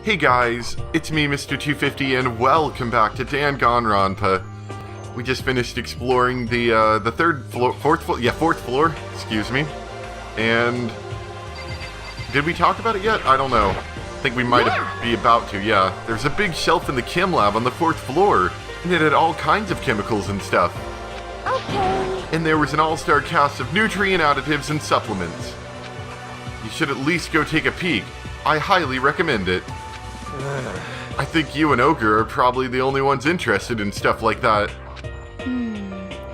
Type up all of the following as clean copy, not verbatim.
Hey guys, it's me, Mr. 250, and welcome back to Danganronpa. We just finished exploring the fourth floor, excuse me. And did we talk about it yet? I don't know. I think we might be about to, yeah. There's a big shelf in the chem lab on the 4th floor, and it had all kinds of chemicals and stuff. Okay. And there was an all-star cast of nutrient additives and supplements. You should at least go take a peek. I highly recommend it. I think you and Ogre are probably the only ones interested in stuff like that.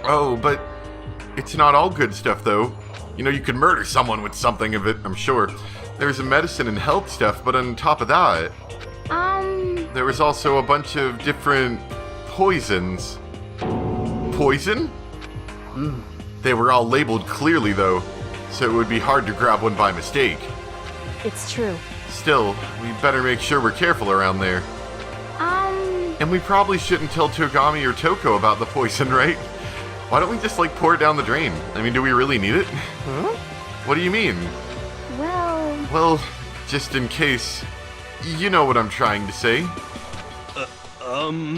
Oh, but it's not all good stuff, though. You know, you could murder someone with something of it, I'm sure. There's a medicine and health stuff, but on top of that, there was also a bunch of different poisons. Poison? They were all labeled clearly, though, so it would be hard to grab one by mistake. It's true. Still, we better make sure we're careful around there. And we probably shouldn't tell Togami or Toko about the poison, right? Why don't we just, pour it down the drain? I mean, do we really need it? Huh? What do you mean? Well, just in case. You know what I'm trying to say.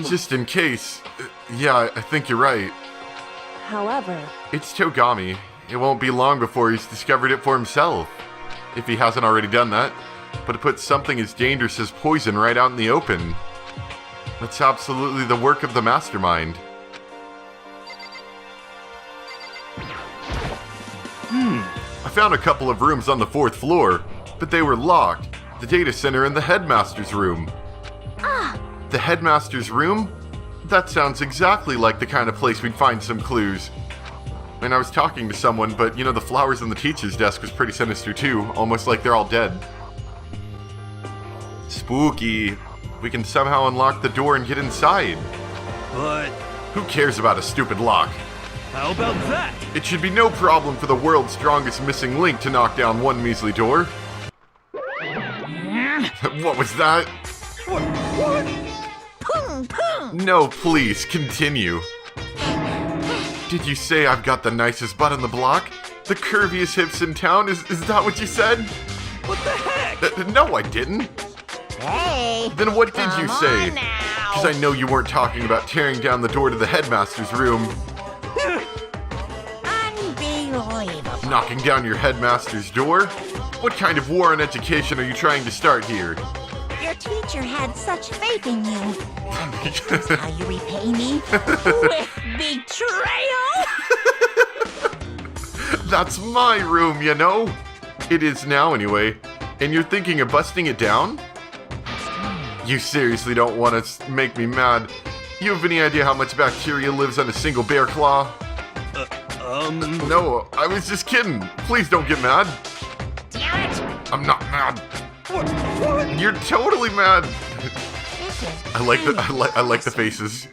Just in case. Yeah, I think you're right. However, It's Togami. It won't be long before he's discovered it for himself. If he hasn't already done that. But to put something as dangerous as poison right out in the open. That's absolutely the work of the mastermind. I found a couple of rooms on the 4th floor, but they were locked. The data center and the Headmaster's room. The Headmaster's room? That sounds exactly like the kind of place we'd find some clues. And I was talking to someone, but you know, the flowers on the teacher's desk was pretty sinister too, almost like they're all dead. Spooky. We can somehow unlock the door and get inside. But Who cares about a stupid lock? how about that? It should be no problem for the world's strongest missing link to knock down one measly door. What was that? What? No, please, continue. Did you say I've got the nicest butt on the block? The curviest hips in town? Is that what you said? What the heck? No, I didn't. hey. Then what did you say? On now. Because I know you weren't talking about tearing down the door to the Headmaster's room. Unbelievable. Knocking down your Headmaster's door? What kind of war on education are you trying to start here? Your teacher had such faith in you. That's how you repay me? With betrayal? That's my room, you know? It is now, anyway. And you're thinking of busting it down? You seriously don't want to make me mad. You have any idea how much bacteria lives on a single bear claw? No, I was just kidding. Please don't get mad. Damn it. I'm not mad. What? You're totally mad. This is I like the faces.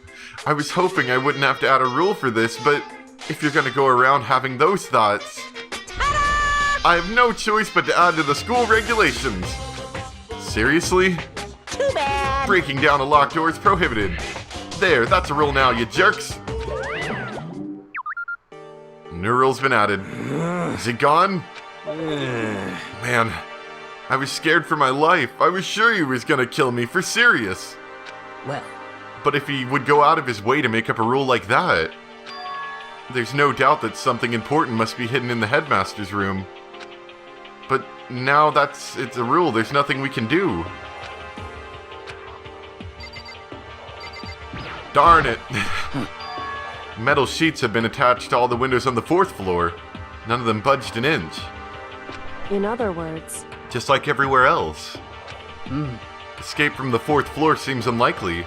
I was hoping I wouldn't have to add a rule for this, but if you're gonna go around having those thoughts, I have no choice but to add to the school regulations. Seriously? too bad. Breaking down a locked door is prohibited. There, that's a rule now, you jerks. New rule's been added. Is it gone? Man, I was scared for my life. I was sure he was gonna kill me, for serious. Well, But if he would go out of his way to make up a rule like that, there's no doubt that something important must be hidden in the Headmaster's room. But now it's a rule, there's nothing we can do. Darn it. Metal sheets have been attached to all the windows on the 4th floor. None of them budged an inch. in other words, Just like everywhere else. Escape from the 4th floor seems unlikely.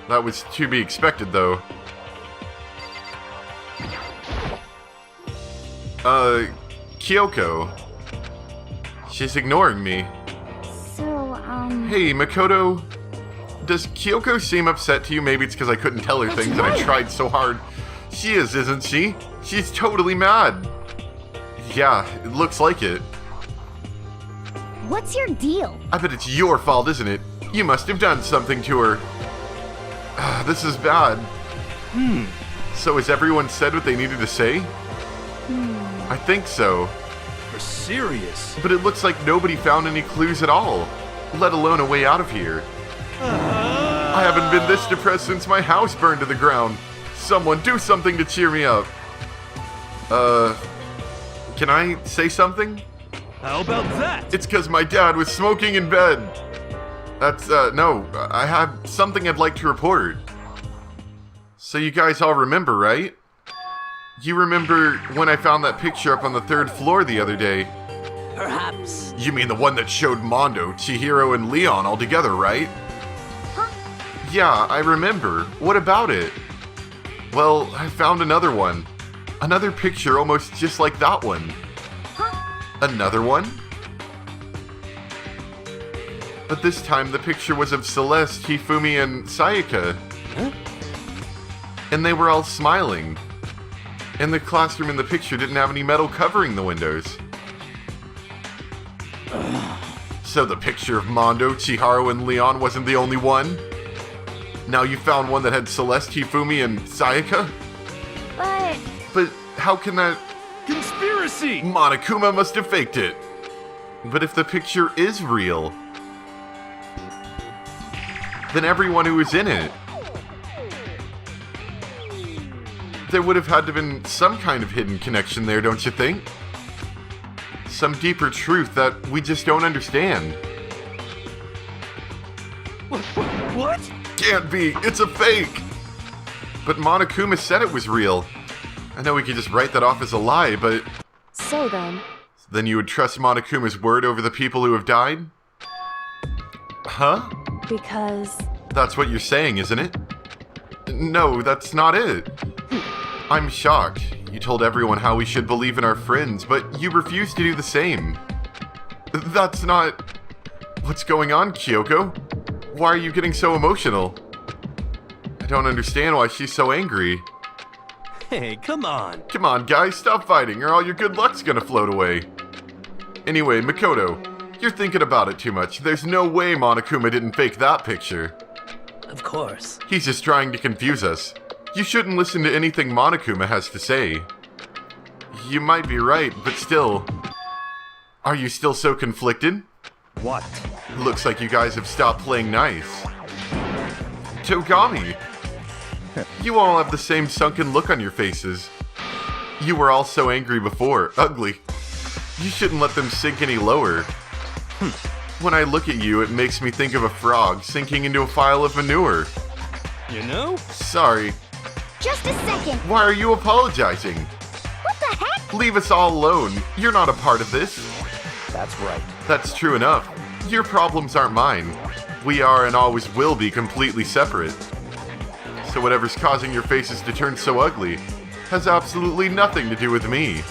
That was to be expected, though. Kyoko. She's ignoring me. so, Hey, Makoto. Does Kyoko seem upset to you? Maybe it's because I couldn't tell her That's things and I right. tried so hard. She is, isn't she? She's totally mad. Yeah, it looks like it. what's your deal? I bet it's your fault, isn't it? You must have done something to her. This is bad. So has everyone said what they needed to say? I think so. You're serious. But it looks like nobody found any clues at all. let alone a way out of here. I haven't been this depressed since my house burned to the ground. Someone do something to cheer me up. Can I say something? How about that? It's because my dad was smoking in bed. That's, no, I have something I'd like to report. So you guys all remember, right? You remember when I found that picture up on the 3rd floor the other day? Perhaps. You mean the one that showed Mondo, Chihiro, and Leon all together, right? Huh? Yeah, I remember. What about it? Well, I found another one. Another picture almost just like that one. Huh? Another one? But this time the picture was of Celeste, Hifumi, and Sayaka. Huh? And they were all smiling. And the classroom in the picture didn't have any metal covering the windows. So the picture of Mondo, Chihiro, and Leon wasn't the only one? Now you found one that had Celeste, Hifumi, and Sayaka? But how can that... Conspiracy! Monokuma must have faked it. But if the picture is real, then everyone who was in it, there would have had to have been some kind of hidden connection there, don't you think? Some deeper truth that we just don't understand. What? Can't be, it's a fake! But Monokuma said it was real. I know we could just write that off as a lie, but... So then... Then you would trust Monokuma's word over the people who have died? Huh? Because... That's what you're saying, isn't it? No, that's not it. I'm shocked. You told everyone how we should believe in our friends, but you refused to do the same. That's not... What's going on, Kyoko? Why are you getting so emotional? I don't understand why she's so angry. Hey, come on. Come on, guys, stop fighting, or all your good luck's gonna float away. Anyway, Makoto, you're thinking about it too much. There's no way Monokuma didn't fake that picture. Of course. He's just trying to confuse us. You shouldn't listen to anything Monokuma has to say. You might be right, but still... Are you still so conflicted? What? Looks like you guys have stopped playing nice. Togami! You all have the same sunken look on your faces. You were all so angry before. Ugly. You shouldn't let them sink any lower. When I look at you, it makes me think of a frog sinking into a pile of manure. You know? Sorry. Just a second. Why are you apologizing? What the heck? Leave us all alone. You're not a part of this. That's right. That's true enough. Your problems aren't mine. We are and always will be completely separate. So whatever's causing your faces to turn so ugly has absolutely nothing to do with me.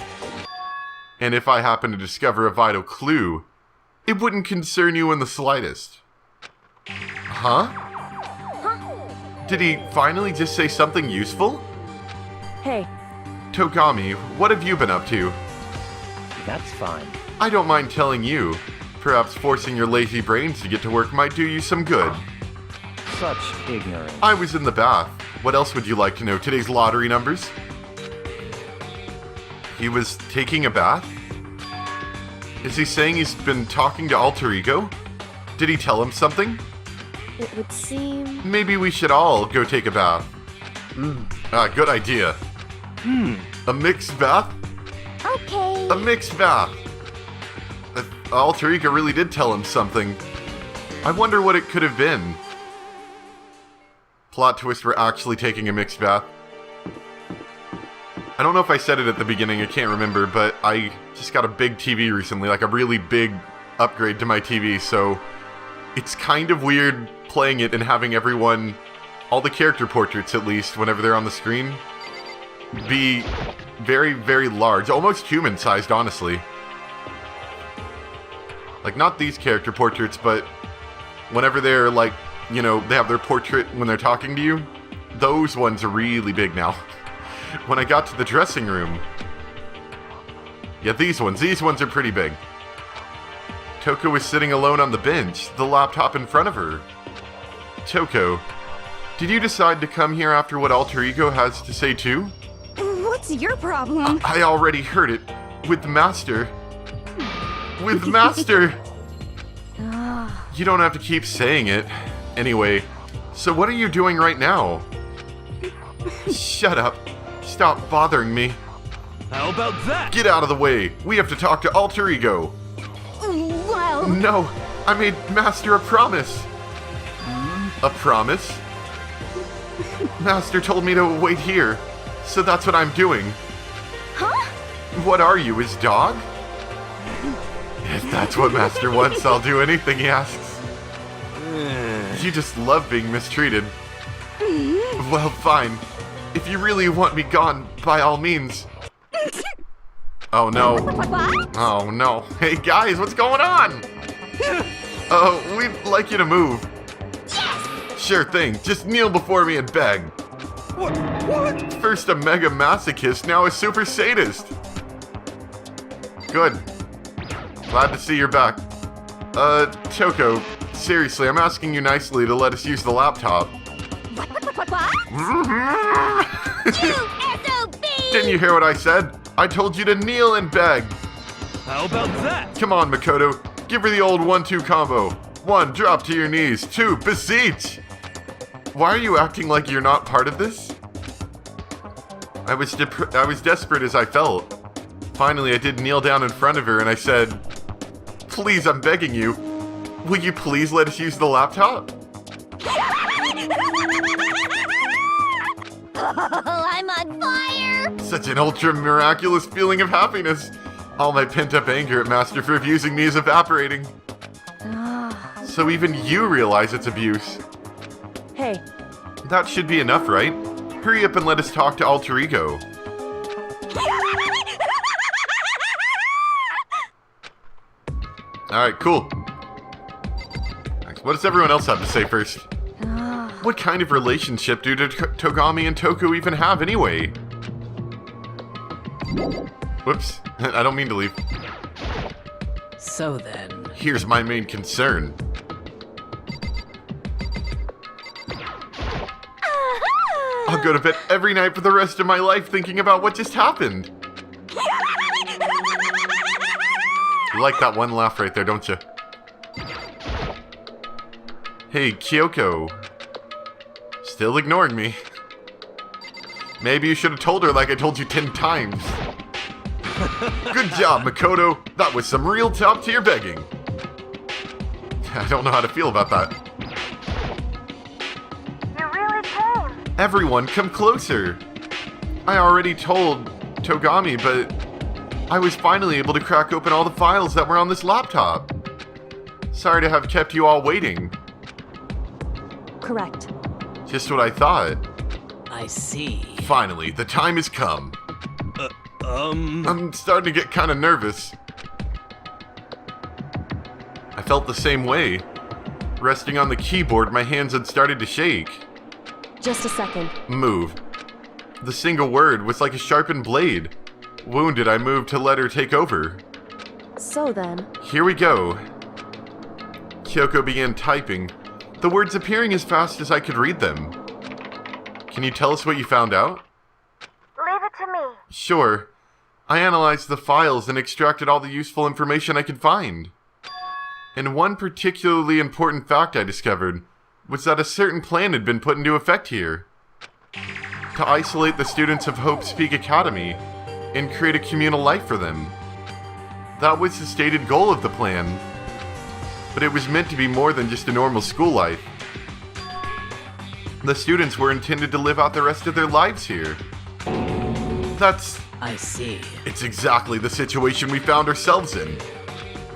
And if I happen to discover a vital clue, it wouldn't concern you in the slightest. Huh? Did he finally just say something useful? Hey, Togami, what have you been up to? That's fine. I don't mind telling you. Perhaps forcing your lazy brains to get to work might do you some good. Such ignorance. I was in the bath. What else would you like to know? Today's lottery numbers? He was taking a bath? Is he saying he's been talking to Alter Ego? Did he tell him something? it would seem... Maybe we should all go take a bath. Good idea. A mixed bath? Okay. A mixed bath. Alter Ego really did tell him something. I wonder what it could have been. Plot twist, we're actually taking a mixed bath. I don't know if I said it at the beginning, I can't remember, but I just got a big TV recently, like a really big upgrade to my TV, so it's kind of weird playing it and having everyone, all the character portraits at least, whenever they're on the screen, be very, very large, almost human-sized, honestly. Like, not these character portraits, but whenever they're, like, you know, they have their portrait when they're talking to you, those ones are really big now. When I got to the dressing room, yeah, these ones are pretty big. Toko was sitting alone on the bench, the laptop in front of her. Toko, did you decide to come here after what Alter Ego has to say too? What's your problem? I already heard it. With Master. With Master! Ah, You don't have to keep saying it. Anyway, so what are you doing right now? Shut up. Stop bothering me. How about that? Get out of the way. We have to talk to Alter Ego. Well, No, I made Master a promise. A promise? Master told me to wait here, so that's what I'm doing. huh? What are you, his dog? If that's what Master wants, I'll do anything he asks. You just love being mistreated. Well, fine. If you really want me gone, by all means. Oh no. What? Oh no. Hey guys, what's going on? We'd like you to move. Sure thing. Just kneel before me and beg. What? First a mega masochist, now a super sadist. Good. Glad to see you're back. Toko, seriously, I'm asking you nicely to let us use the laptop. What? You SOB! Didn't you hear what I said? I told you to kneel and beg. How about that? Come on, Makoto. Give her the old 1-2 combo. 1, drop to your knees. 2, beseech. Why are you acting like you're not part of this? I was desperate as I felt. Finally, I did kneel down in front of her and I said, "Please, I'm begging you. Will you please let us use the laptop?" I'm on fire! Such an ultra miraculous feeling of happiness. All my pent-up anger at Master for abusing me is evaporating. So even you realize it's abuse. Hey, That should be enough, right? Hurry up and let us talk to Alter Ego. Alright, cool. What does everyone else have to say first? What kind of relationship do Togami and Toko even have anyway? Whoops, I don't mean to leave. So then, Here's my main concern. I'll go to bed every night for the rest of my life thinking about what just happened. You like that one laugh right there, don't you? Hey, Kyoko. Still ignoring me. Maybe you should have told her like I told you 10 times. Good job, Makoto. That was some real top-tier begging. I don't know how to feel about that. You really came. Everyone, come closer. I already told Togami, but I was finally able to crack open all the files that were on this laptop. Sorry to have kept you all waiting. correct. Just what I thought. I see. Finally, the time has come. I'm starting to get kind of nervous. I felt the same way. Resting on the keyboard, my hands had started to shake. Just a second. Move. The single word was like a sharpened blade. Wounded, I moved to let her take over. So then, Here we go. Kyoko began typing, the words appearing as fast as I could read them. Can you tell us what you found out? Leave it to me. Sure. I analyzed the files and extracted all the useful information I could find. And one particularly important fact I discovered was that a certain plan had been put into effect here. To isolate the students of Hope's Peak Academy and create a communal life for them. That was the stated goal of the plan. But it was meant to be more than just a normal school life. The students were intended to live out the rest of their lives here. I see. It's exactly the situation we found ourselves in.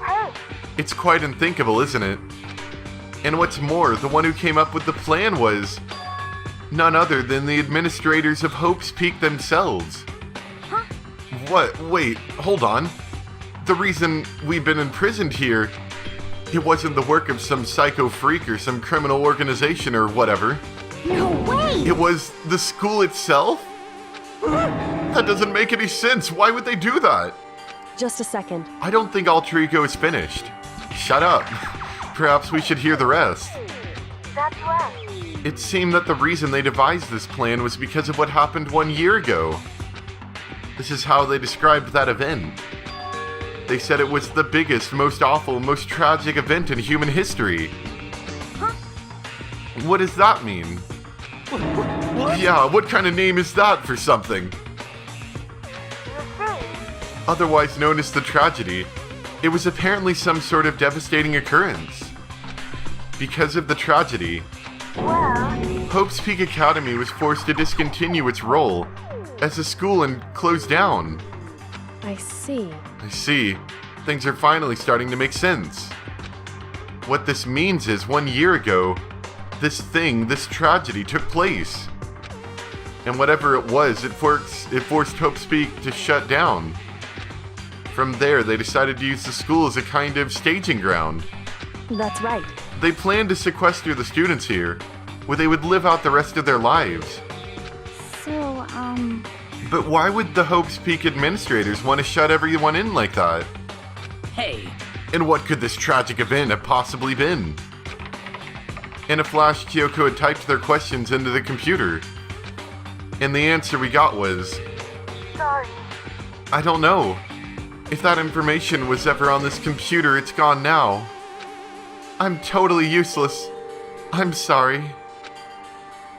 Hey, It's quite unthinkable, isn't it? And what's more, the one who came up with the plan was none other than the administrators of Hope's Peak themselves. Huh? What? Wait, hold on. The reason we've been imprisoned here, it wasn't the work of some psycho freak or some criminal organization or whatever. No way! It was the school itself? That doesn't make any sense. Why would they do that? just a second. I don't think Alter Ego is finished. Shut up. Perhaps we should hear the rest. that's right. It seemed that the reason they devised this plan was because of what happened 1 year ago. This is how they described that event. They said it was the biggest, most awful, most tragic event in human history. Huh? What does that mean? What? Yeah, what kind of name is that for something? You see, Otherwise known as the tragedy, it was apparently some sort of devastating occurrence. Because of the tragedy, well, Hope's Peak Academy was forced to discontinue its role as a school and close down. I see. I see. Things are finally starting to make sense. What this means is 1 year ago, this tragedy took place. And whatever it was, it forced Hope's Peak to shut down. From there, they decided to use the school as a kind of staging ground. That's right. They planned to sequester the students here, where they would live out the rest of their lives. So, But why would the Hope's Peak administrators want to shut everyone in like that? Hey, And what could this tragic event have possibly been? In a flash, Kyoko had typed their questions into the computer. And the answer we got was, sorry. I don't know. If that information was ever on this computer, it's gone now. I'm totally useless. I'm sorry.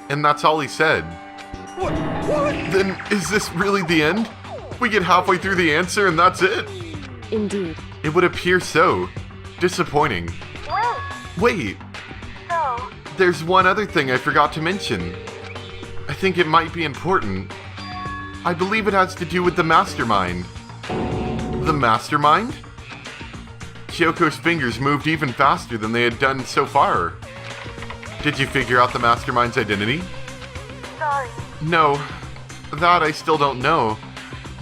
And that's all he said. What? Then, is this really the end? We get halfway through the answer and that's it? Indeed. It would appear so. Disappointing. Wait, Wait, so, there's one other thing I forgot to mention. I think it might be important. I believe it has to do with the mastermind. The mastermind? Kyoko's fingers moved even faster than they had done so far. Did you figure out the mastermind's identity? sorry. No, that I still don't know.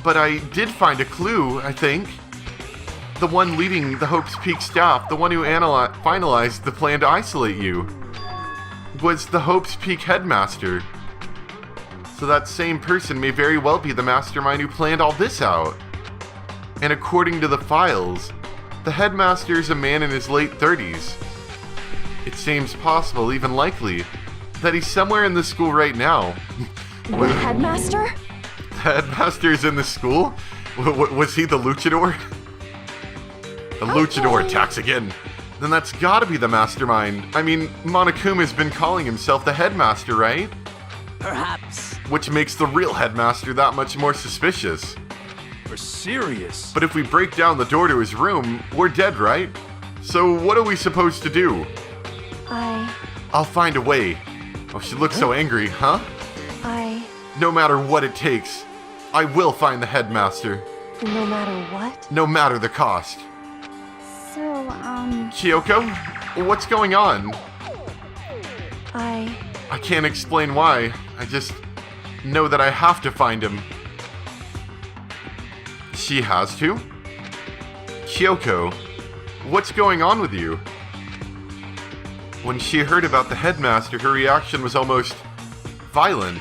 But I did find a clue, I think. The one leading the Hope's Peak staff, the one who finalized the plan to isolate you, was the Hope's Peak Headmaster. So that same person may very well be the mastermind who planned all this out. And according to the files, the Headmaster is a man in his late 30s. It seems possible, even likely, that he's somewhere in the school right now. The headmaster? The Headmaster is in the school? Was he the luchador? The luchador attacks again. Then that's gotta be the mastermind. I mean, Monokuma's been calling himself the Headmaster, right? perhaps. Which makes the real Headmaster that much more suspicious. We're serious. But if we break down the door to his room, we're dead, right? So what are we supposed to do? I'll find a way. Oh, she looks so angry, huh? No matter what it takes, I will find the Headmaster. No matter what? No matter the cost. so, Kyoko, what's going on? I I can't explain why. I just know that I have to find him. She has to? Kyoko, what's going on with you? When she heard about the Headmaster, her reaction was almost violent.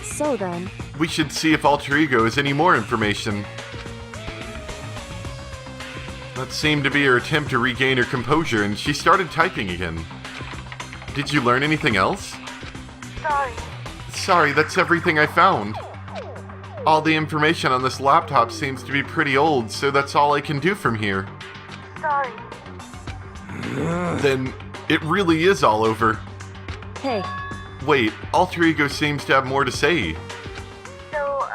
So then, We should see if Alter Ego has any more information. That seemed to be her attempt to regain her composure, and she started typing again. Did you learn anything else? Sorry. Sorry, that's everything I found. All the information on this laptop seems to be pretty old, so that's all I can do from here. Sorry. Then, it really is all over. hey, Wait, Alter Ego seems to have more to say. So,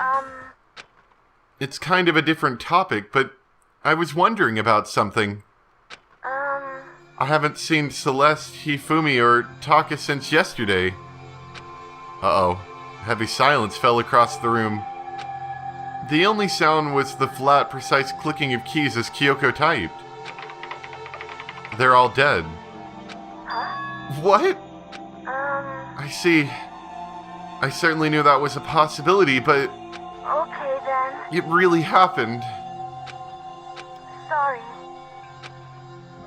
It's kind of a different topic, but I was wondering about something. I haven't seen Celeste, Hifumi, or Taka since yesterday. Uh-oh. Heavy silence fell across the room. The only sound was the flat, precise clicking of keys as Kyoko typed. They're all dead. What? I see. I certainly knew that was a possibility, but okay then. it really happened. Sorry.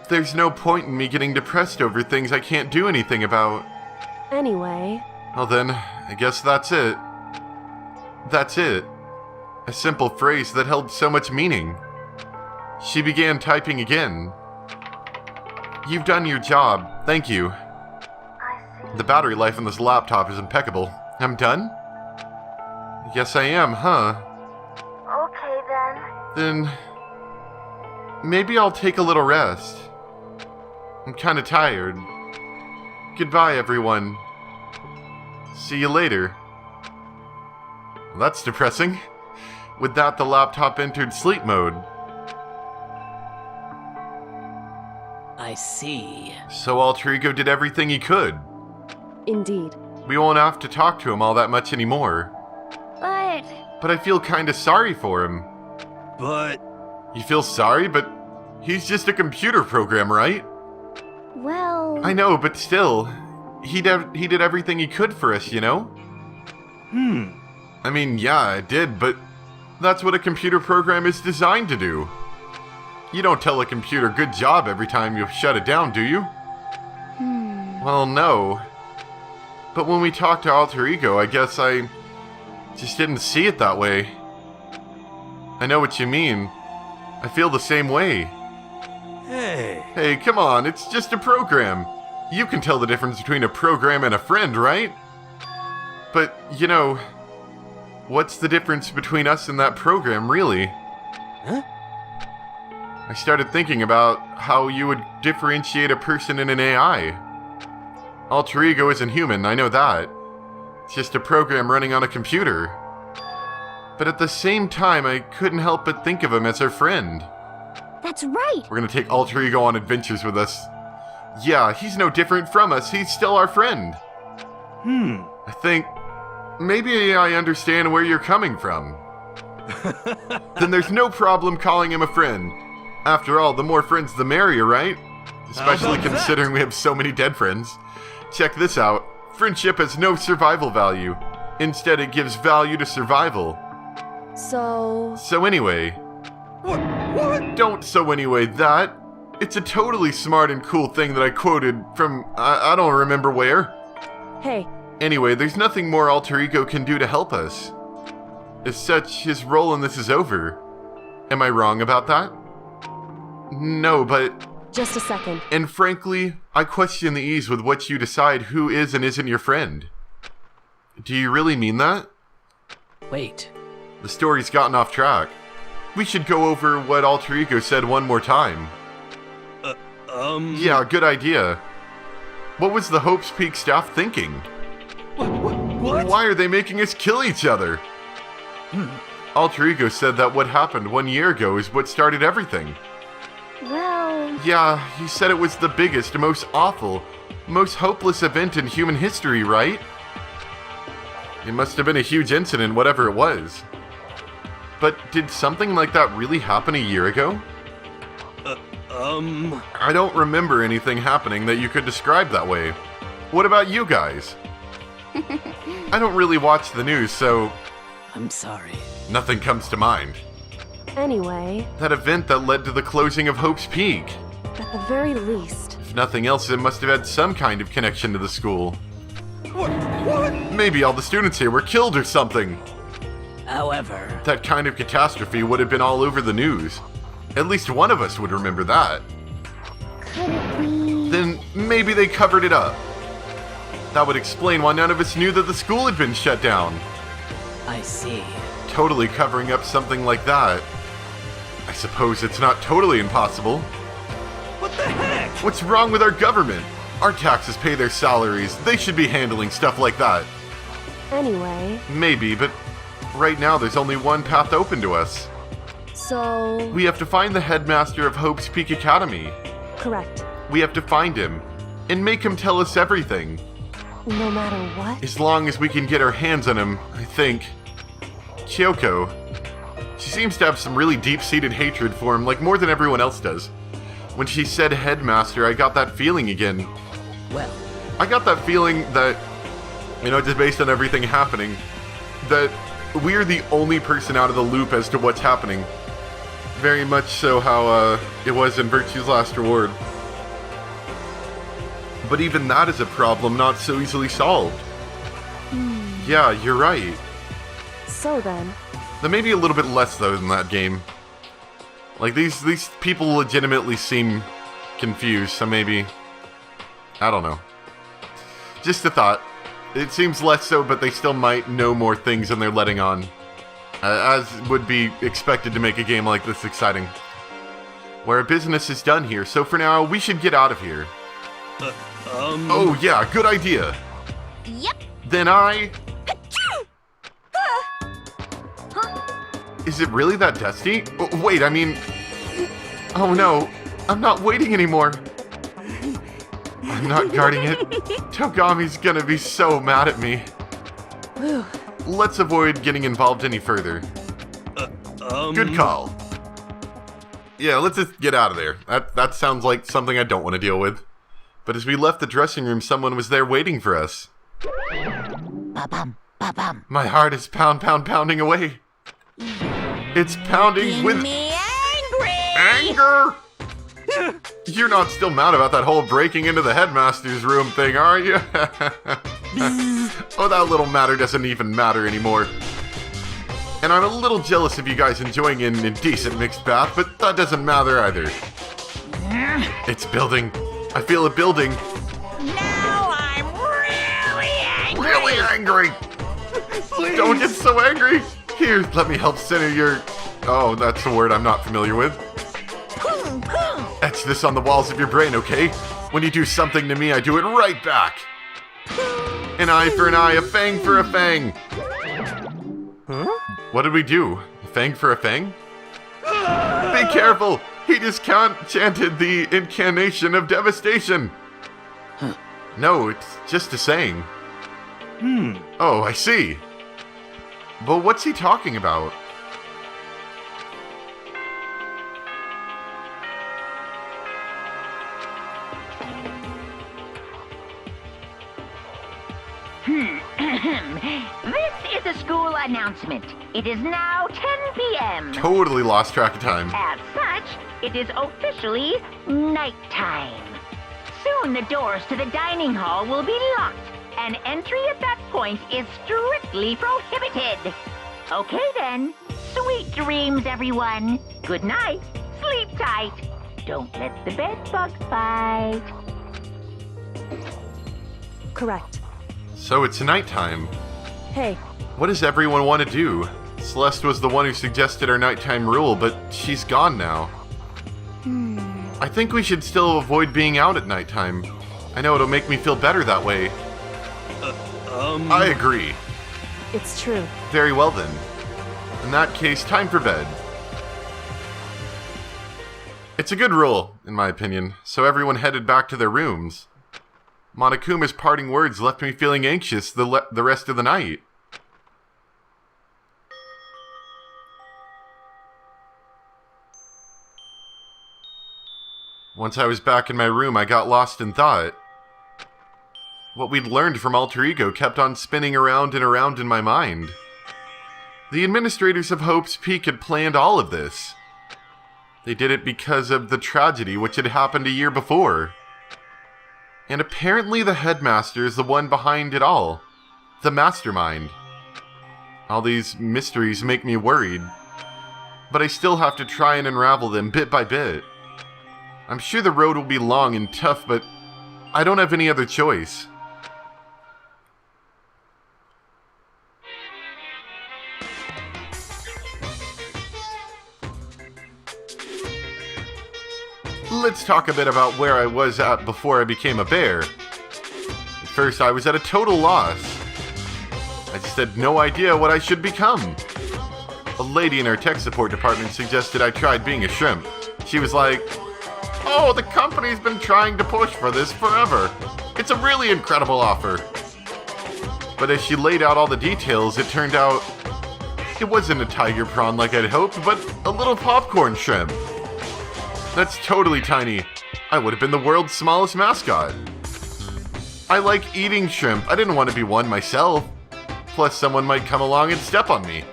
There's no point in me getting depressed over things I can't do anything about. anyway, Well then, I guess that's it. That's it. A simple phrase that held so much meaning. She began typing again. You've done your job. Thank you. I see. The battery life on this laptop is impeccable. I'm done? Yes, I am, huh? Okay then. Then... maybe I'll take a little rest. I'm kinda tired. Goodbye, everyone. See you later. Well, that's depressing. With that, the laptop entered sleep mode. I see. So Alter Ego did everything he could. Indeed. We won't have to talk to him all that much anymore. But But I feel kinda sorry for him. But You feel sorry, but he's just a computer program, right? well, I know, but still, he did everything he could for us, you know? I mean, yeah, I did, but that's what a computer program is designed to do. You don't tell a computer good job every time you shut it down, do you? Well, no. But when we talked to Alter Ego, I guess I just didn't see it that way. I know what you mean. I feel the same way. hey, Hey, come on, it's just a program. You can tell the difference between a program and a friend, right? But, you know, what's the difference between us and that program, really? Huh? I started thinking about how you would differentiate a person in an AI. Alter Ego isn't human, I know that. It's just a program running on a computer. But at the same time, I couldn't help but think of him as our friend. that's right. We're gonna take Alter Ego on adventures with us. Yeah, he's no different from us. He's still our friend. I think maybe I understand where you're coming from. Then there's no problem calling him a friend. After all, the more friends the merrier, right? Especially about that? considering we have so many dead friends. Check this out. Friendship has no survival value. Instead, it gives value to survival. So, So anyway, what? don't so anyway that. It's a totally smart and cool thing that I quoted from, I don't remember where. hey, Anyway, there's nothing more Alter Ego can do to help us. As such, his role in this is over. Am I wrong about that? No, but... just a second. And frankly, I question the ease with which you decide who is and isn't your friend. Do you really mean that? Wait. The story's gotten off track. We should go over what Alter Ego said one more time. Yeah, good idea. What was the Hope's Peak staff thinking? What? Why are they making us kill each other? Alter Ego said that what happened 1 year ago is what started everything. Well, Yeah, he said it was the biggest, most awful, most hopeless event in human history, right? It must have been a huge incident, whatever it was. But did something like that really happen a year ago? I don't remember anything happening that you could describe that way. What about you guys? I don't really watch the news, so I'm sorry. nothing comes to mind. Anyway, That event that led to the closing of Hope's Peak. at the very least, If nothing else, it must have had some kind of connection to the school. What? Maybe all the students here were killed or something. However, That kind of catastrophe would have been all over the news. At least one of us would remember that. could it be? Then maybe they covered it up. That would explain why none of us knew that the school had been shut down. I see. Totally covering up something like that. I suppose it's not totally impossible. What the heck? What's wrong with our government? Our taxes pay their salaries. They should be handling stuff like that. anyway, Maybe, but right now there's only one path open to us. so, We have to find the headmaster of Hope's Peak Academy. correct. We have to find him and make him tell us everything. No matter what? As long as we can get our hands on him, I think. Kyoko. She seems to have some really deep-seated hatred for him, like more than everyone else does. When she said headmaster, I got that feeling again. Well, I got that feeling that, just based on everything happening, that we're the only person out of the loop as to what's happening. Very much so how it was in Virtue's Last Reward. But even that is a problem not so easily solved. Yeah, you're right. So then, There may be a little bit less though than that game. Like these people legitimately seem confused, so maybe, I don't know. Just a thought. It seems less so, but they still might know more things than they're letting on. As would be expected to make a game like this exciting. Where business is done here, so for now, we should get out of here. Oh yeah, good idea. Yep. Then Is it really that dusty? Wait, I mean... Oh no, I'm not waiting anymore. I'm not guarding it. Togami's gonna be so mad at me. Let's avoid getting involved any further. Good call. Yeah, let's just get out of there. That sounds like something I don't want to deal with. But as we left the dressing room, someone was there waiting for us. Ba-bum, ba-bum. My heart is pounding away. It's pounding with Me angry. anger. You're not still mad about that whole breaking into the headmaster's room thing, are you? Oh, that little matter doesn't even matter anymore. And I'm a little jealous of you guys enjoying an indecent mixed bath, but that doesn't matter either. It's building. I feel it building. Now I'm really angry. Really angry. Don't get so angry. Here, let me help center your... Oh, that's a word I'm not familiar with. Boom, boom. Etch this on the walls of your brain, okay? When you do something to me, I do it right back. An eye for an eye, a fang for a fang. Huh? What did we do? A fang for a fang? Be careful! He just chanted the incantation of devastation. No, it's just a saying. Oh, I see. But what's he talking about? This is a school announcement. It is now 10 p.m. Totally lost track of time. As such, it is officially nighttime. Soon the doors to the dining hall will be locked, and entry at that point is strictly prohibited. Okay then. Sweet dreams, everyone. Good night. Sleep tight. Don't let the bed bug bite. Correct. So it's nighttime. Hey, What does everyone want to do? Celeste was the one who suggested our nighttime rule, but she's gone now. I think we should still avoid being out at nighttime. I know it'll make me feel better that way. I agree. it's true. Very well then. In that case, time for bed. It's a good rule, in my opinion, so everyone headed back to their rooms. Monokuma's parting words left me feeling anxious the rest of the night. Once I was back in my room, I got lost in thought. What we'd learned from Alter Ego kept on spinning around and around in my mind. The administrators of Hope's Peak had planned all of this. They did it because of the tragedy which had happened a year before. And apparently the Headmaster is the one behind it all. The mastermind. All these mysteries make me worried. But I still have to try and unravel them bit by bit. I'm sure the road will be long and tough, but I don't have any other choice. Let's talk a bit about where I was at before I became a bear. At first, I was at a total loss. I just had no idea what I should become. A lady in our tech support department suggested I tried being a shrimp. She was like, "Oh, the company's been trying to push for this forever. It's a really incredible offer." But as she laid out all the details, it turned out it wasn't a tiger prawn like I'd hoped, but a little popcorn shrimp. That's totally tiny. I would have been the world's smallest mascot. I like eating shrimp. I didn't want to be one myself. Plus, someone might come along and step on me.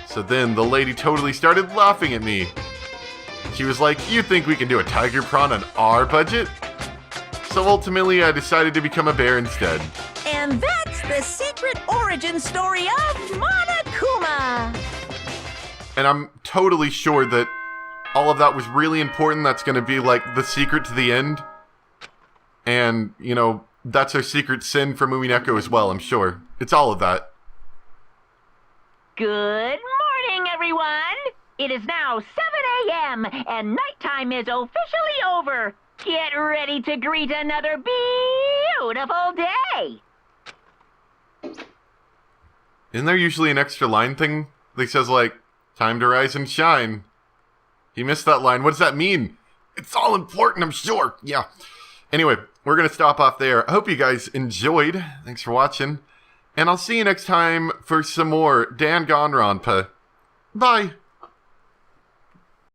So then the lady totally started laughing at me. She was like, "You think we can do a tiger prawn on our budget?" So ultimately, I decided to become a bear instead. And that's the secret origin story of Monokuma. And I'm totally sure that all of that was really important. That's going to be like the secret to the end. And, you know, that's our secret sin for Mumineko as well, I'm sure. It's all of that. Good morning, everyone. It is now 7 p.m. and nighttime is officially over. Get ready to greet another beautiful day. Isn't there usually an extra line thing that says, like, time to rise and shine? He missed that line. What does that mean? It's all important, I'm sure. Yeah. Anyway, we're going to stop off there. I hope you guys enjoyed. Thanks for watching. And I'll see you next time for some more Danganronpa. Bye.